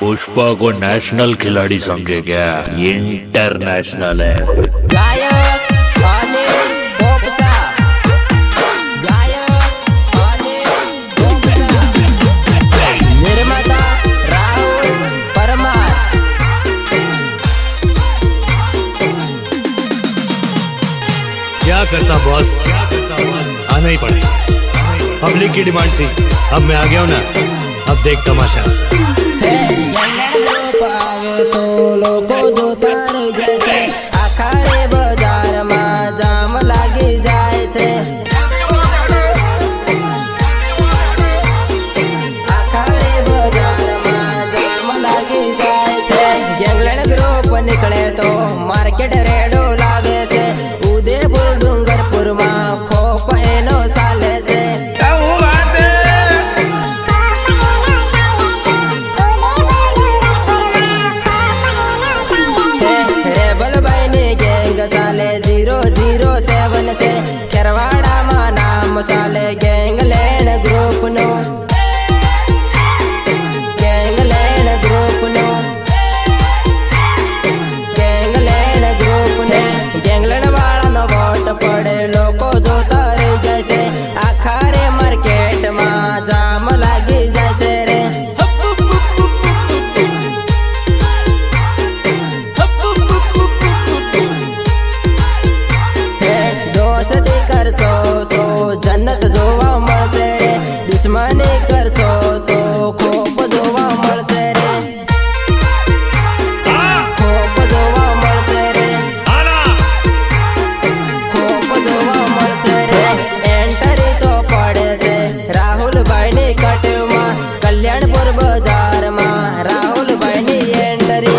पुष्पा को नेशनल खिलाड़ी समझे क्या? इंटरनेशनल है। गायक अनिल पोपटा, गायक अनिल पोपटा, निर्माता राहुल परमार। क्या करता बॉस, आना ही पड़े। पब्लिक की डिमांड थी, अब मैं आ गया हूँ ना, अब देख तमाशा। तो लोको जो तार जैसे आखारे बाजार में जाम लागी जाए से, आखारे बाजार में जाम लागी जाए से। गैंगलैंड ग्रुप निकले तो मार्केट रेडो लागे से, उदयपुर डूंगरपुर में खोप एनो साले से। साले 007 से खेरवाड़ा में नाम साले गैंगलैंड ग्रुप नो, गैंगलैंड ग्रुप नो, गैंगलैंड ग्रुप ने। गैंगलैंड वाला नो वोट पड़े लोको जो तारे जैसे, आखारे मार्केट में जाम लागी जैसे रे। करसो तो जन्नत जोवा मळसे रे, दुश्मनी करसो तो खोप जोवा मळसे रे, खोप जोवा मळसे रे, खोप जोवा मळसे रे। एंट्री तो पड़े से राहुल भाई ने कटव में, कल्याणपुर बाजार में राहुल भाई ने एंट्री।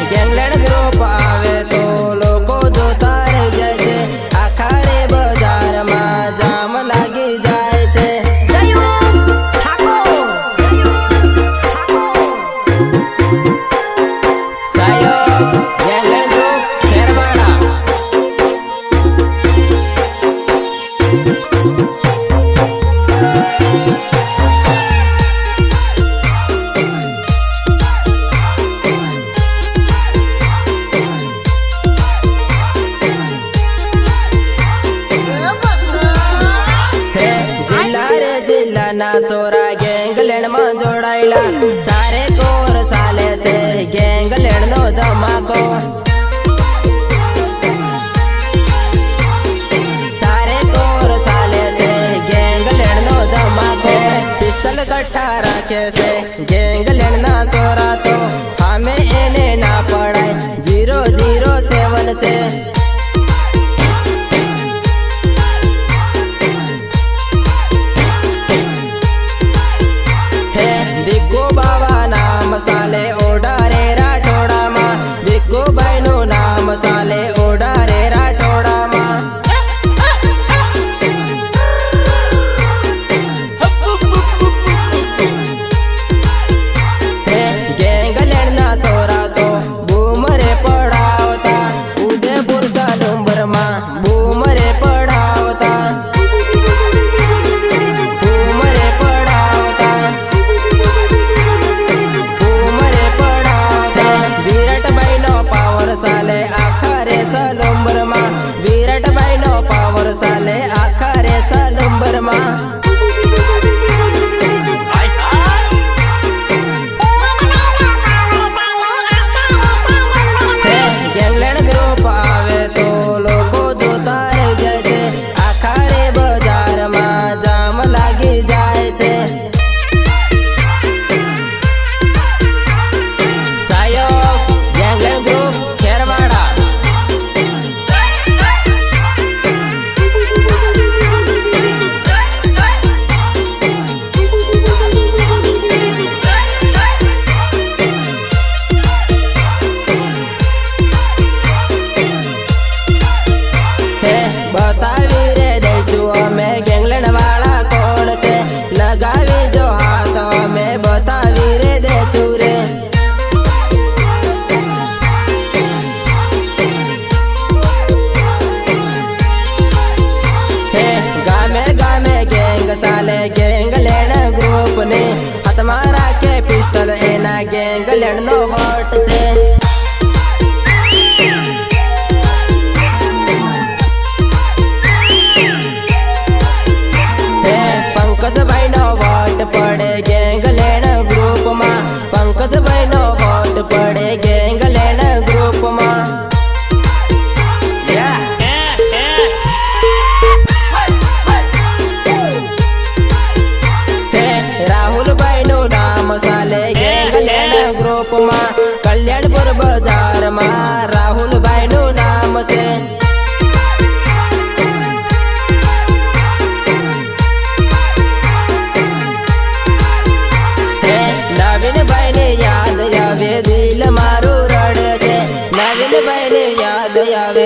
गैंगलैंड ग्रुप आवे तो लोको जो तारे जैसे, आखारे बाजार में जाम लागी जाए से। सहयोग गैंगलैंड ग्रुप खेरवाड़ा। जिला ना सोरा गैंगलैंड में जोड़ाइला, चारे कोर साले से गैंगलैंड नो धमाको। चारे कोर साले से गैंगलैंड नो धमाको। पिस्टल कट्ठा रखे से गैंगलैंड ना सोरा तो हमें एने ना पड़ाए 007 से। बिक्कू बाबा नाम साले ओडारे राठोड़ा मा, बिक्कू भाई नो नाम साले ओडारे राठोड़ा मा। गैंगलैंड ना सोरा तो बूमरे पड़ा होता, उदयपुर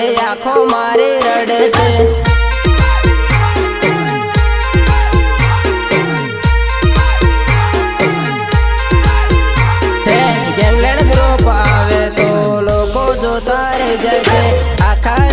રે આંખો મારી રડે છે ગેંગલેન્ડ ગ્રુપ આવે તો લોકો જોતા રહી જાય છે આખા